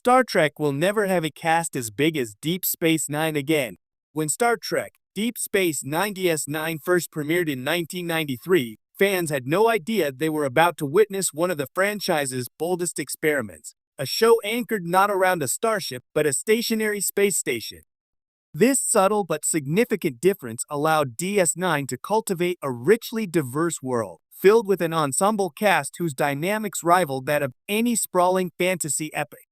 Star Trek will never have a cast as big as Deep Space Nine again. When Star Trek Deep Space Nine DS9 first premiered in 1993, fans had no idea they were about to witness one of the franchise's boldest experiments, a show anchored not around a starship but a stationary space station. This subtle but significant difference allowed DS9 to cultivate a richly diverse world, filled with an ensemble cast whose dynamics rivaled that of any sprawling fantasy epic.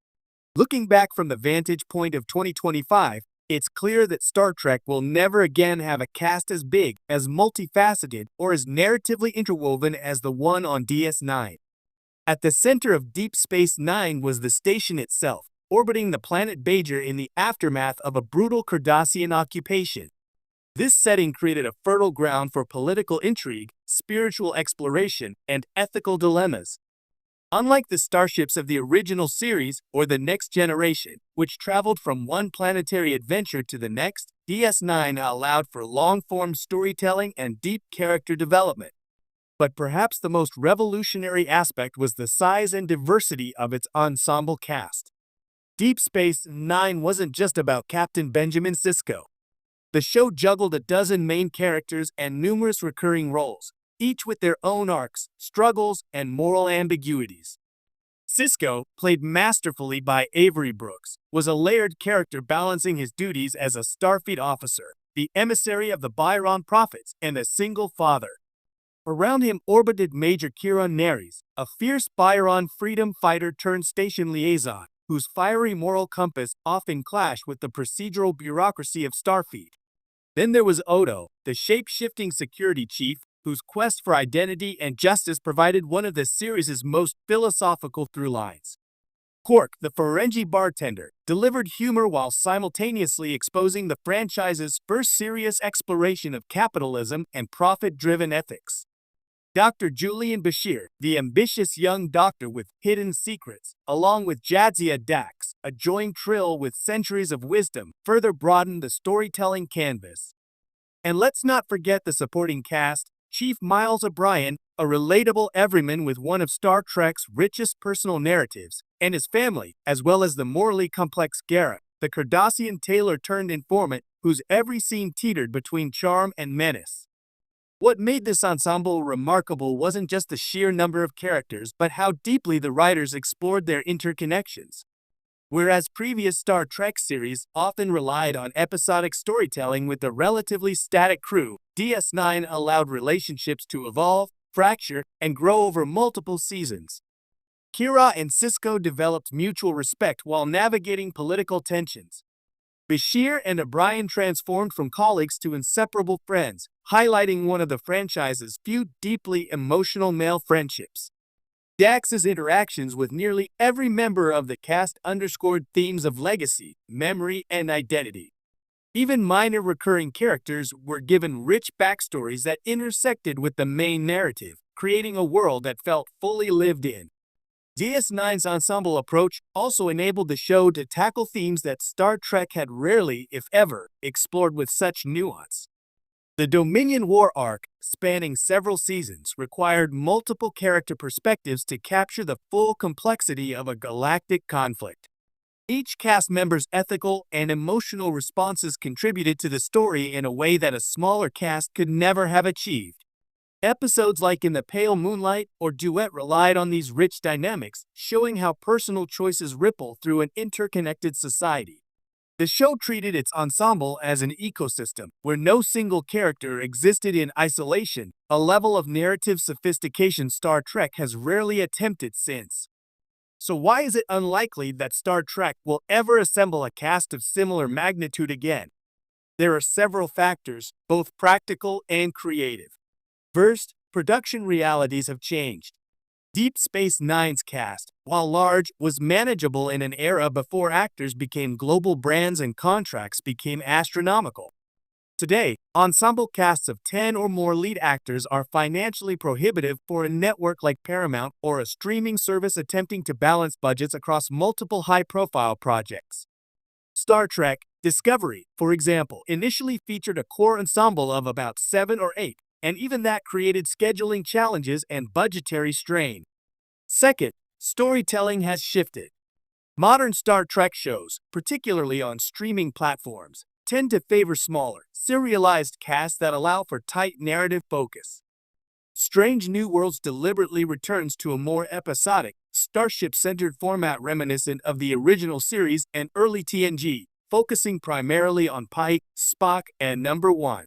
Looking back from the vantage point of 2025, it's clear that Star Trek will never again have a cast as big, as multifaceted, or as narratively interwoven as the one on DS9. At the center of Deep Space Nine was the station itself, orbiting the planet Bajor in the aftermath of a brutal Cardassian occupation. This setting created a fertile ground for political intrigue, spiritual exploration, and ethical dilemmas. Unlike the starships of the original series or the Next Generation, which traveled from one planetary adventure to the next, DS9 allowed for long-form storytelling and deep character development. But perhaps the most revolutionary aspect was the size and diversity of its ensemble cast. Deep Space Nine wasn't just about Captain Benjamin Sisko. The show juggled a dozen main characters and numerous recurring roles, each with their own arcs, struggles, and moral ambiguities. Sisko, played masterfully by Avery Brooks, was a layered character balancing his duties as a Starfleet officer, the emissary of the Byron Prophets, and a single father. Around him orbited Major Kira Nerys, a fierce Byron freedom fighter turned station liaison, whose fiery moral compass often clashed with the procedural bureaucracy of Starfleet. Then there was Odo, the shape-shifting security chief, whose quest for identity and justice provided one of the series' most philosophical through lines. Quark, the Ferengi bartender, delivered humor while simultaneously exposing the franchise's first serious exploration of capitalism and profit-driven ethics. Dr. Julian Bashir, the ambitious young doctor with hidden secrets, along with Jadzia Dax, a joint trill with centuries of wisdom, further broadened the storytelling canvas. And let's not forget the supporting cast. Chief Miles O'Brien, a relatable everyman with one of Star Trek's richest personal narratives, and his family, as well as the morally complex Garrett, the Cardassian tailor-turned-informant whose every scene teetered between charm and menace. What made this ensemble remarkable wasn't just the sheer number of characters, but how deeply the writers explored their interconnections. Whereas previous Star Trek series often relied on episodic storytelling with a relatively static crew, DS9 allowed relationships to evolve, fracture, and grow over multiple seasons. Kira and Sisko developed mutual respect while navigating political tensions. Bashir and O'Brien transformed from colleagues to inseparable friends, highlighting one of the franchise's few deeply emotional male friendships. Dax's interactions with nearly every member of the cast underscored themes of legacy, memory, and identity. Even minor recurring characters were given rich backstories that intersected with the main narrative, creating a world that felt fully lived in. DS9's ensemble approach also enabled the show to tackle themes that Star Trek had rarely, if ever, explored with such nuance. The Dominion War arc, spanning several seasons, required multiple character perspectives to capture the full complexity of a galactic conflict. Each cast member's ethical and emotional responses contributed to the story in a way that a smaller cast could never have achieved. Episodes like In the Pale Moonlight or Duet relied on these rich dynamics, showing how personal choices ripple through an interconnected society. The show treated its ensemble as an ecosystem, where no single character existed in isolation, a level of narrative sophistication Star Trek has rarely attempted since. So why is it unlikely that Star Trek will ever assemble a cast of similar magnitude again? There are several factors, both practical and creative. First, production realities have changed. Deep Space Nine's cast, while large, was manageable in an era before actors became global brands and contracts became astronomical. Today, ensemble casts of 10 or more lead actors are financially prohibitive for a network like Paramount or a streaming service attempting to balance budgets across multiple high-profile projects. Star Trek Discovery, for example, initially featured a core ensemble of about 7 or 8, and even that created scheduling challenges and budgetary strain. Second, storytelling has shifted. Modern Star Trek shows, particularly on streaming platforms, tend to favor smaller, serialized casts that allow for tight narrative focus. Strange New Worlds deliberately returns to a more episodic, starship-centered format reminiscent of the original series and early TNG, focusing primarily on Pike, Spock, and Number 1.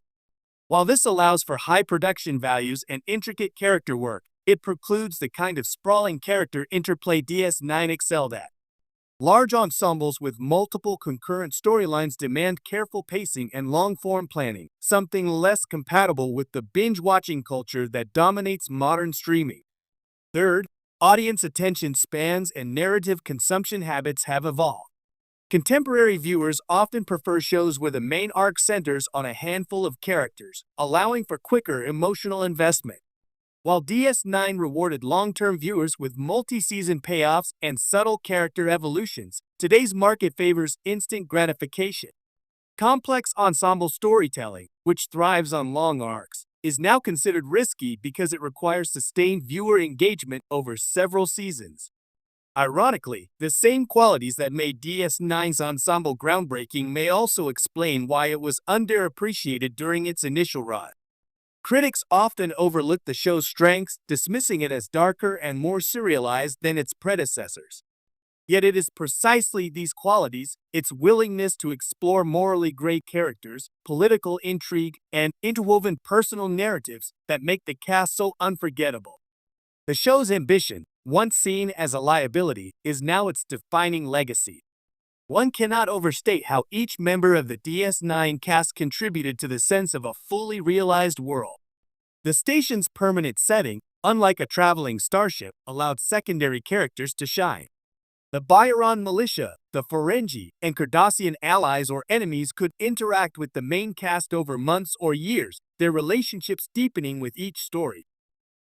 While this allows for high production values and intricate character work, it precludes the kind of sprawling character interplay DS9 excelled at. Large ensembles with multiple concurrent storylines demand careful pacing and long-form planning, something less compatible with the binge-watching culture that dominates modern streaming. Third, audience attention spans and narrative consumption habits have evolved. Contemporary viewers often prefer shows where the main arc centers on a handful of characters, allowing for quicker emotional investment. While DS9 rewarded long-term viewers with multi-season payoffs and subtle character evolutions, today's market favors instant gratification. Complex ensemble storytelling, which thrives on long arcs, is now considered risky because it requires sustained viewer engagement over several seasons. Ironically, the same qualities that made DS9's ensemble groundbreaking may also explain why it was underappreciated during its initial run. Critics often overlook the show's strengths, dismissing it as darker and more serialized than its predecessors. Yet it is precisely these qualities, its willingness to explore morally gray characters, political intrigue, and interwoven personal narratives that make the cast so unforgettable. The show's ambition, once seen as a liability, is now its defining legacy. One cannot overstate how each member of the DS9 cast contributed to the sense of a fully realized world. The station's permanent setting, unlike a traveling starship, allowed secondary characters to shine. The Byaran militia, the Ferengi, and Cardassian allies or enemies could interact with the main cast over months or years, their relationships deepening with each story.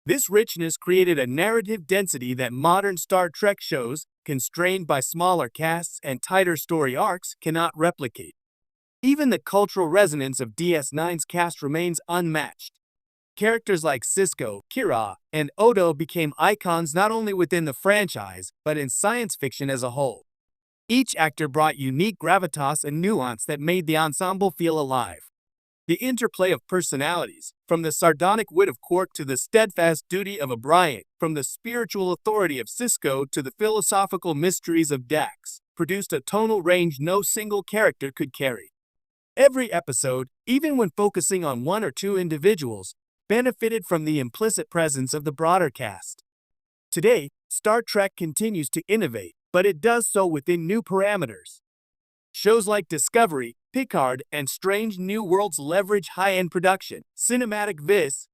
This richness created a narrative density that modern Star Trek shows, constrained by smaller casts and tighter story arcs, cannot replicate. Even the cultural resonance of DS9's cast remains unmatched. Characters like Sisko, Kira, and Odo became icons not only within the franchise, but in science fiction as a whole. Each actor brought unique gravitas and nuance that made the ensemble feel alive. The interplay of personalities, from the sardonic wit of Quark to the steadfast duty of O'Brien, from the spiritual authority of Sisko to the philosophical mysteries of Dax, produced a tonal range no single character could carry. Every episode, even when focusing on one or two individuals, benefited from the implicit presence of the broader cast. Today, Star Trek continues to innovate, but it does so within new parameters. Shows like Discovery, Picard, and Strange New Worlds leverage high-end production, cinematic vis,